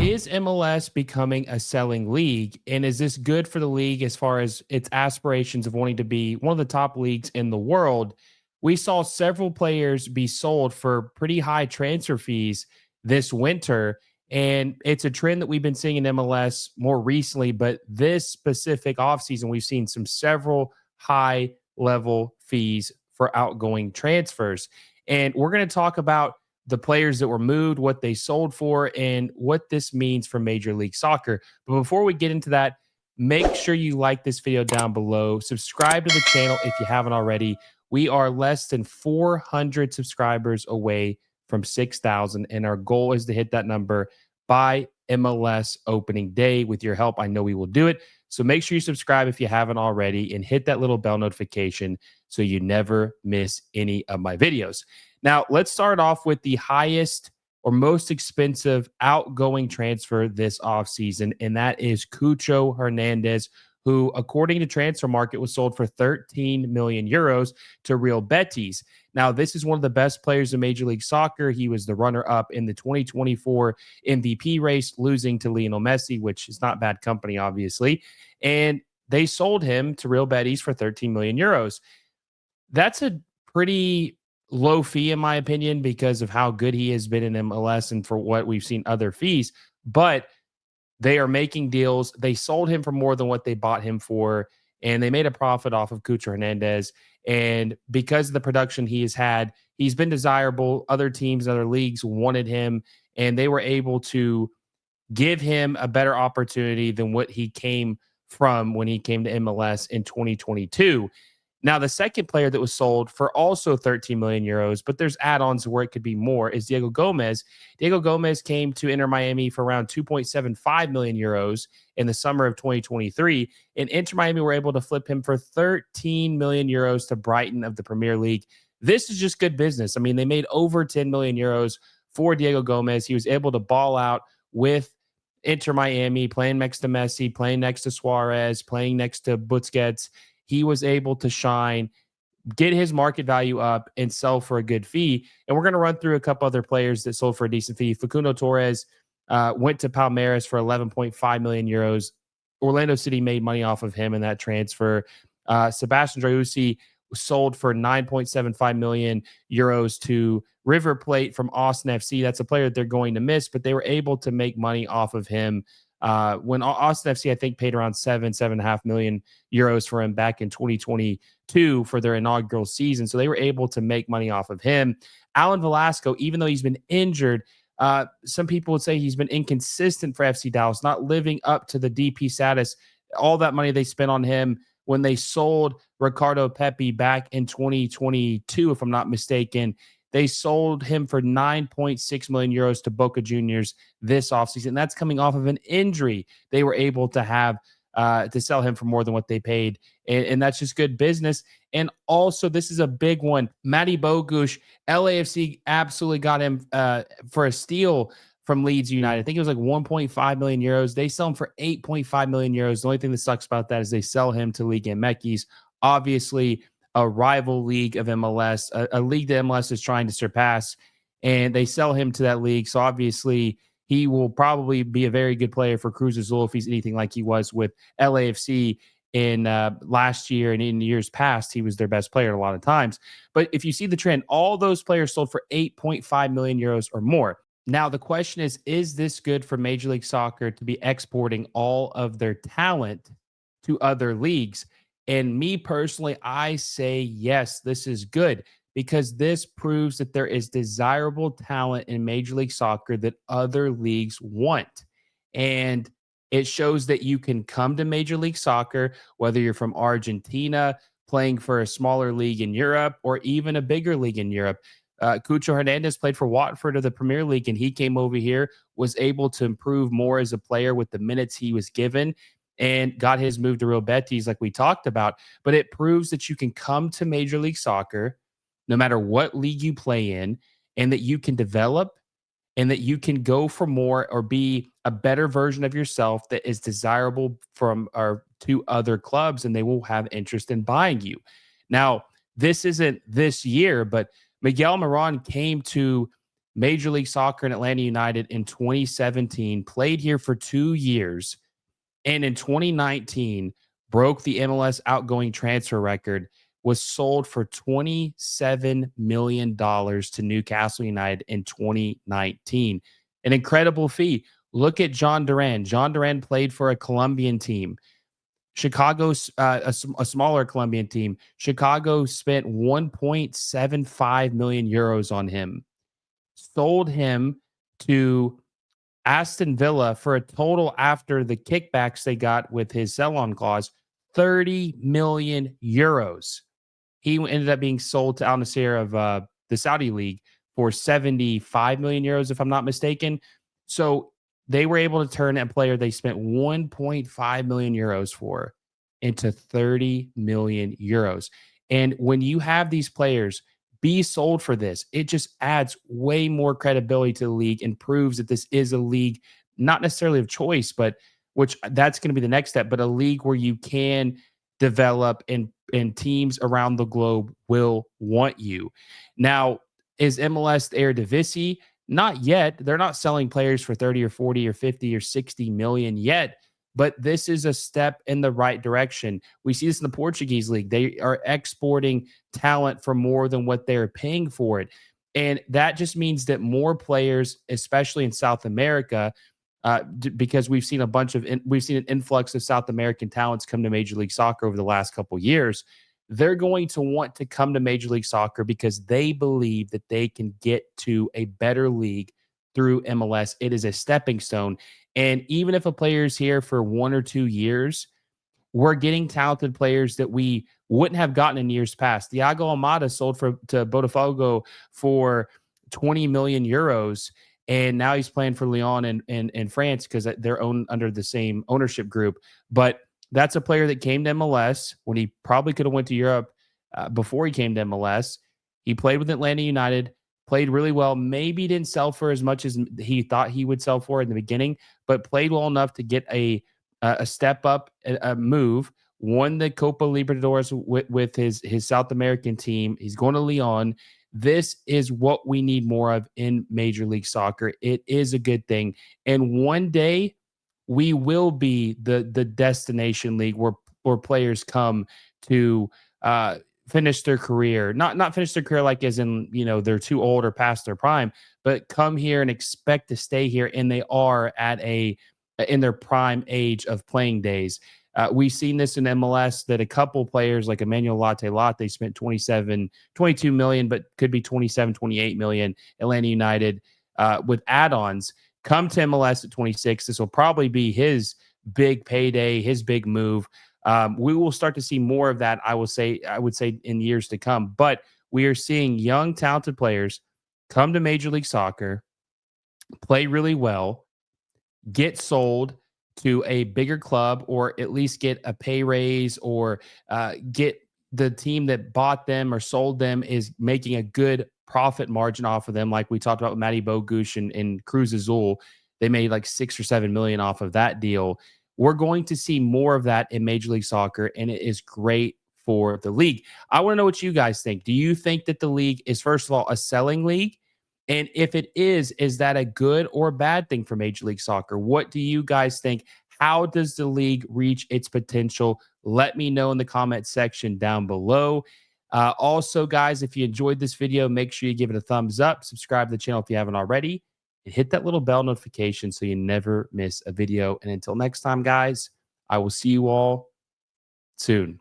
is MLS becoming a selling league? And is this good for the league as far as its aspirations of wanting to be one of the top leagues in the world? We saw several players be sold for pretty high transfer fees this winter. And it's a trend that we've been seeing in MLS more recently, but this specific offseason, we've seen several high level fees for outgoing transfers. And we're going to talk about the players that were moved, what they sold for, and what this means for Major League Soccer. But before we get into that, make sure you like this video down below. Subscribe to the channel if you haven't already. We are less than 400 subscribers away from 6,000, and our goal is to hit that number by MLS opening day. With your help, I know we will do it. So make sure you subscribe if you haven't already and hit that little bell notification so you never miss any of my videos. Now, let's start off with the highest or most expensive outgoing transfer this offseason, and that is Cucho Hernandez, who, according to Transfer Market, was sold for 13 million euros to Real Betis. Now, this is one of the best players in Major League Soccer. He was the runner-up in the 2024 MVP race, losing to Lionel Messi, which is not bad company, obviously. And they sold him to Real Betis for 13 million euros. That's a pretty low fee, in my opinion, because of how good he has been in MLS and for what we've seen other fees. But they are making deals. They sold him for more than what they bought him for, and they made a profit off of Cucho Hernandez. And because of the production he has had, he's been desirable. Other teams, other leagues wanted him, and they were able to give him a better opportunity than what he came from when he came to MLS in 2022. Now, the second player that was sold for also 13 million euros, but there's add-ons where it could be more, is Diego Gomez. Diego Gomez came to Inter Miami for around 2.75 million euros in the summer of 2023, and Inter Miami were able to flip him for 13 million euros to Brighton of the Premier League. This is just good business. I mean, they made over 10 million euros for Diego Gomez. He was able to ball out with Inter Miami, playing next to Messi, playing next to Suarez, playing next to Busquets. He was able to shine, get his market value up, and sell for a good fee. And we're going to run through a couple other players that sold for a decent fee. Facundo Torres went to Palmeiras for 11.5 million euros. Orlando City made money off of him in that transfer. Sebastian Driussi sold for 9.75 million euros to River Plate from Austin FC. That's a player that they're going to miss, but they were able to make money off of him. When Austin FC, I think, paid around 7.5 million euros for him back in 2022 for their inaugural season. So they were able to make money off of him. Alan Velasco, even though he's been injured, some people would say he's been inconsistent for FC Dallas, not living up to the DP status. All that money they spent on him when they sold Ricardo Pepi back in 2022, if I'm not mistaken. They sold him for 9.6 million euros to Boca Juniors this offseason. That's coming off of an injury. They were able to have to sell him for more than what they paid. And that's just good business. And also, this is a big one. Matty Bogusz, LAFC absolutely got him for a steal from Leeds United. I think it was like 1.5 million euros. They sell him for 8.5 million euros. The only thing that sucks about that is they sell him to Liga MX. Obviously, a rival league of MLS, a league that MLS is trying to surpass, and they sell him to that league. So obviously, he will probably be a very good player for Cruz Azul if he's anything like he was with LAFC in last year and in years past. He was their best player a lot of times. But if you see the trend, all those players sold for 8.5 million euros or more. Now, the question is this good for Major League Soccer to be exporting all of their talent to other leagues? And me personally, I say yes, this is good because this proves that there is desirable talent in Major League Soccer that other leagues want. And it shows that you can come to Major League Soccer, whether you're from Argentina, playing for a smaller league in Europe, or even a bigger league in Europe. Cucho Hernandez played for Watford of the Premier League, and he came over here, was able to improve more as a player with the minutes he was given, and got his move to Real Betis like we talked about. But it proves that you can come to Major League Soccer, no matter what league you play in, and that you can develop and that you can go for more or be a better version of yourself that is desirable from or to other clubs, and they will have interest in buying you. Now, this isn't this year, but Miguel Moran came to Major League Soccer in Atlanta United in 2017, played here for 2 years, and in 2019 broke the MLS outgoing transfer record, was sold for $27 million to Newcastle United in 2019. An incredible fee. Look at John Duran. John Duran played for a Colombian team. Chicago's a smaller Colombian team. Chicago spent 1.75 million euros on him, sold him to Aston Villa for a total after the kickbacks they got with his sell-on clause, 30 million euros. He ended up being sold to Al Nassr of the Saudi League for 75 million euros, if I'm not mistaken. So they were able to turn a player they spent 1.5 million euros for into 30 million euros. And when you have these players be sold for this, it just adds way more credibility to the league and proves that this is a league, not necessarily of choice, but which that's going to be the next step, but a league where you can develop and teams around the globe will want you. Now, is MLS the Eredivisie? Not yet. They're not selling players for 30 or 40 or 50 or 60 million yet, but this is a step in the right direction. We see this in the Portuguese league. They are exporting talent for more than what they're paying for it. And that just means that more players, especially in South America, because we've seen we've seen an influx of South American talents come to Major League Soccer over the last couple of years. They're going to want to come to Major League Soccer because they believe that they can get to a better league through MLS. It is a stepping stone. And even if a player is here for 1 or 2 years, we're getting talented players that we wouldn't have gotten in years past. Thiago Almada sold to Botafogo for 20 million euros, and now he's playing for Lyon in France because they're owned under the same ownership group. But that's a player that came to MLS when he probably could have went to Europe before he came to MLS. He played with Atlanta United, played really well. Maybe didn't sell for as much as he thought he would sell for in the beginning, but played well enough to get a step up, a move. Won the Copa Libertadores with his South American team. He's going to Lyon. This is what we need more of in Major League Soccer. It is a good thing, and one day we will be the destination league where players come to finish their career, not finish their career like as in they're too old or past their prime, but come here and expect to stay here, and they are in their prime age of playing days. We've seen this in MLS that a couple players like Emmanuel Latte spent 22 million, but could be 27, 28 million. Atlanta United with add-ons come to MLS at 26. This will probably be his big payday, his big move. We will start to see more of that. I would say in years to come, but we are seeing young, talented players come to Major League Soccer, play really well, get sold to a bigger club, or at least get a pay raise, or get the team that bought them or sold them is making a good profit margin off of them. Like we talked about with Matty Bogusz and Cruz Azul, they made like 6 or 7 million off of that deal. We're going to see more of that in Major League Soccer, and it is great for the league. I want to know what you guys think. Do you think that the league is, first of all, a selling league? And if it is that a good or bad thing for Major League Soccer? What do you guys think? How does the league reach its potential? Let me know in the comment section down below. Also, guys, if you enjoyed this video, make sure you give it a thumbs up, subscribe to the channel if you haven't already, and hit that little bell notification so you never miss a video. And until next time, guys, I will see you all soon.